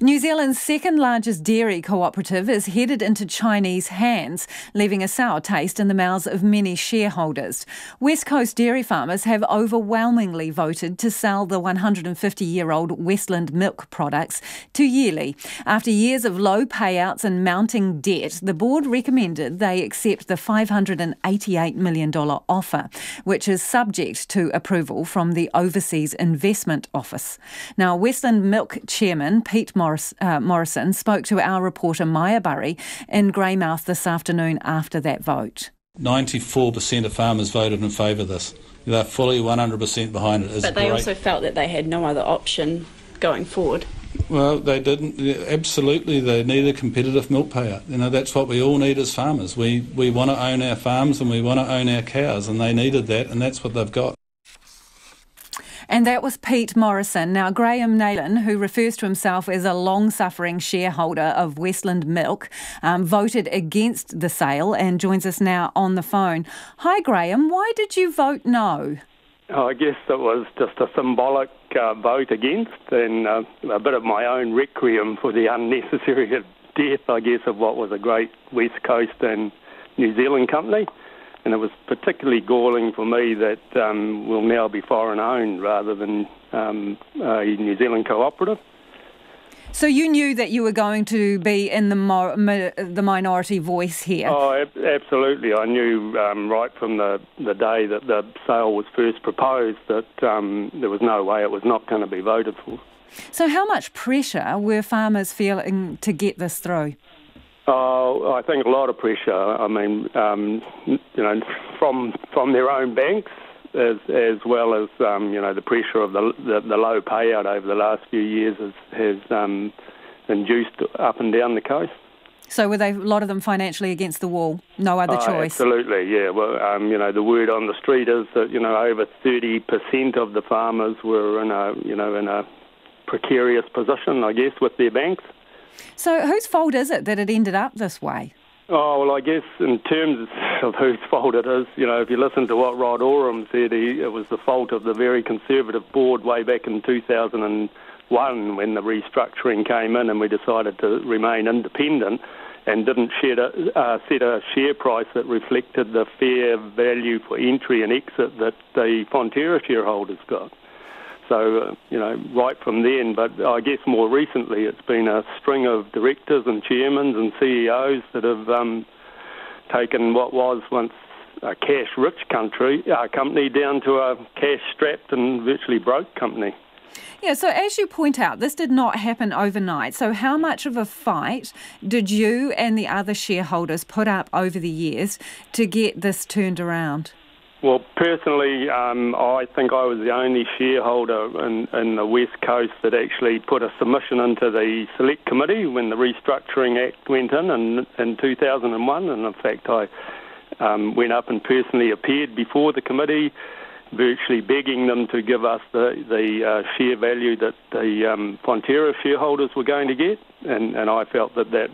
New Zealand's second largest dairy cooperative is headed into Chinese hands, leaving a sour taste in the mouths of many shareholders. West Coast dairy farmers have overwhelmingly voted to sell the 150-year-old Westland Milk products to Yearly. After years of low payouts and mounting debt, the board recommended they accept the $588 million offer, which is subject to approval from the Overseas Investment Office. Now, Westland Milk chairman Pete Morrison spoke to our reporter Maya Burry in Greymouth this afternoon after that vote. 94% of farmers voted in favour of this. They're fully 100% behind it. But they also felt that they had no other option going forward. Well, they didn't. Absolutely, they need a competitive milk payout. That's what we all need as farmers. We want to own our farms and we want to own our cows, and they needed that, and that's what they've got. And that was Pete Morrison. Now, Graeme Neylon, who refers to himself as a long-suffering shareholder of Westland Milk, voted against the sale and joins us now on the phone. Hi, Graeme. Why did you vote no? I guess it was just a symbolic vote against, and a bit of my own requiem for the unnecessary death, I guess, of what was a great West Coast and New Zealand company. And it was particularly galling for me that we'll now be foreign-owned rather than a New Zealand cooperative. So you knew that you were going to be in the minority voice here? Oh, absolutely. I knew right from the day that the sale was first proposed that there was no way it was not going to be voted for. So how much pressure were farmers feeling to get this through? Oh, I think a lot of pressure. I mean, from their own banks, as well as the pressure of the low payout over the last few years has induced up and down the coast. So were they, a lot of them, financially against the wall? No other choice? Absolutely, yeah. Well, the word on the street is that over 30% of the farmers were in a precarious position, I guess, with their banks. So whose fault is it that it ended up this way? Oh, well, I guess in terms of whose fault it is, if you listen to what Rod Oram said, it was the fault of the very conservative board way back in 2001 when the restructuring came in and we decided to remain independent and didn't set a share price that reflected the fair value for entry and exit that the Fonterra shareholders got. So, right from then, but I guess more recently it's been a string of directors and chairmen and CEOs that have taken what was once a cash-rich company down to a cash-strapped and virtually broke company. Yeah, so as you point out, this did not happen overnight. So how much of a fight did you and the other shareholders put up over the years to get this turned around? Well, personally, I think I was the only shareholder in the West Coast that actually put a submission into the Select Committee when the Restructuring Act went in 2001. And in fact, I went up and personally appeared before the committee, virtually begging them to give us the share value that the Fonterra shareholders were going to get. And I felt that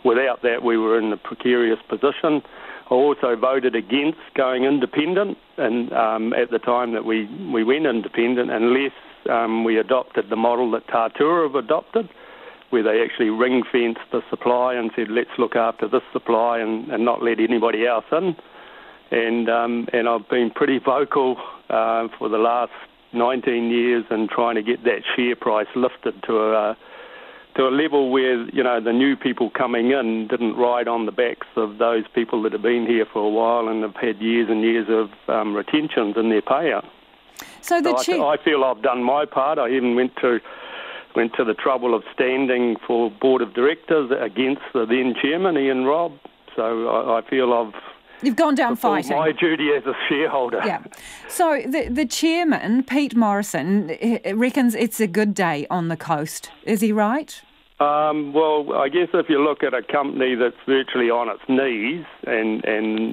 without that, we were in a precarious position. I also voted against going independent, and at the time that we went independent, unless we adopted the model that Tatua have adopted, where they actually ring-fenced the supply and said, let's look after this supply and not let anybody else in. And I've been pretty vocal for the last 19 years in trying to get that share price lifted to a level where, the new people coming in didn't ride on the backs of those people that have been here for a while and have had years and years of retentions in their payout. So I feel I've done my part. I even went to the trouble of standing for board of directors against the then chairman, Ian Robb. So I feel You've gone down fighting. My duty as a shareholder. Yeah. So the chairman, Pete Morrison, reckons it's a good day on the coast. Is he right? Well, I guess if you look at a company that's virtually on its knees and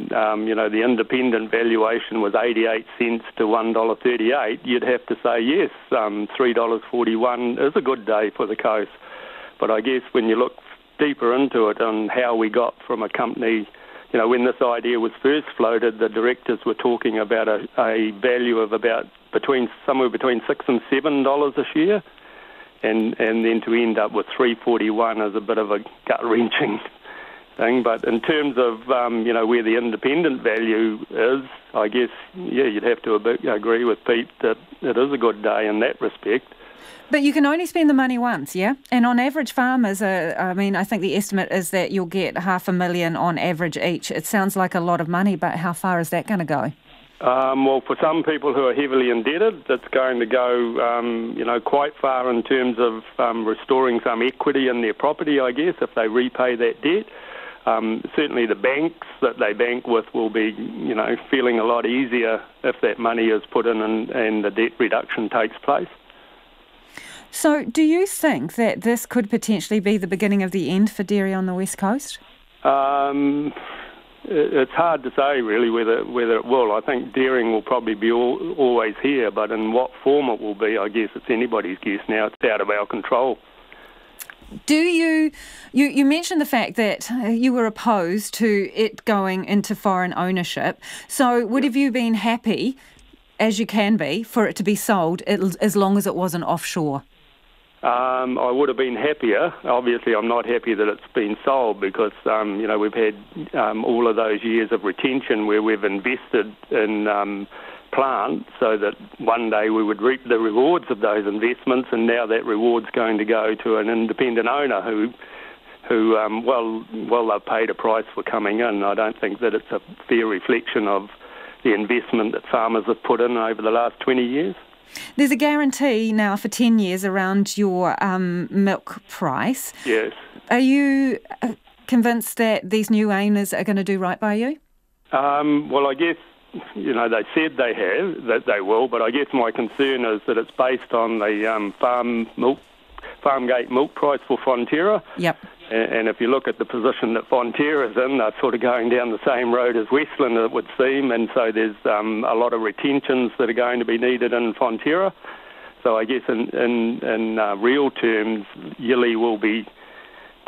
the independent valuation was 88 cents to $1.38, you'd have to say yes, $3.41 is a good day for the coast. But I guess when you look deeper into it and how we got from a company, when this idea was first floated, the directors were talking about a value of somewhere between $6 and $7 a share. and then to end up with 341 is a bit of a gut-wrenching thing. But in terms of where the independent value is, I guess you'd have to agree with Pete that it is a good day in that respect. But you can only spend the money once, yeah? And on average, farmers I think the estimate is that you'll get $500,000 on average each. It sounds like a lot of money, but how far is that going to go? Well, for some people who are heavily indebted, that's going to go, quite far in terms of restoring some equity in their property, I guess, if they repay that debt. Certainly the banks that they bank with will be, feeling a lot easier if that money is put in and the debt reduction takes place. So do you think that this could potentially be the beginning of the end for dairy on the West Coast? It's hard to say, really, whether it will. I think dairying will probably be always here, but in what form it will be, I guess it's anybody's guess now. It's out of our control. Do you mentioned the fact that you were opposed to it going into foreign ownership. So would have you been happy, as you can be, for it to be sold as long as it wasn't offshore? I would have been happier. Obviously, I'm not happy that it's been sold because, we've had all of those years of retention where we've invested in plant so that one day we would reap the rewards of those investments, and now that reward's going to go to an independent owner who they've paid a price for coming in. I don't think that it's a fair reflection of the investment that farmers have put in over the last 20 years. There's a guarantee now for 10 years around your milk price. Yes. Are you convinced that these new owners are going to do right by you? Well, I guess, they said that they will, but I guess my concern is that it's based on the farm gate milk price for Fonterra. Yep. And if you look at the position that Fonterra's in, they're sort of going down the same road as Westland, it would seem, and so there's a lot of retentions that are going to be needed in Fonterra. So I guess in real terms, Yili will be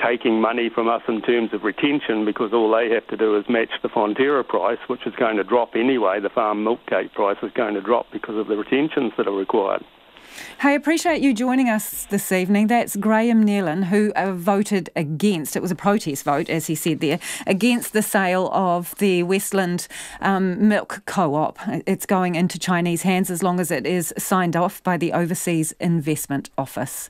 taking money from us in terms of retention because all they have to do is match the Fonterra price, which is going to drop anyway. The farm milk gate price is going to drop because of the retentions that are required. Hey, appreciate you joining us this evening. That's Graeme Neylon, who voted against, it was a protest vote, as he said there, against the sale of the Westland Milk Co-op. It's going into Chinese hands as long as it is signed off by the Overseas Investment Office.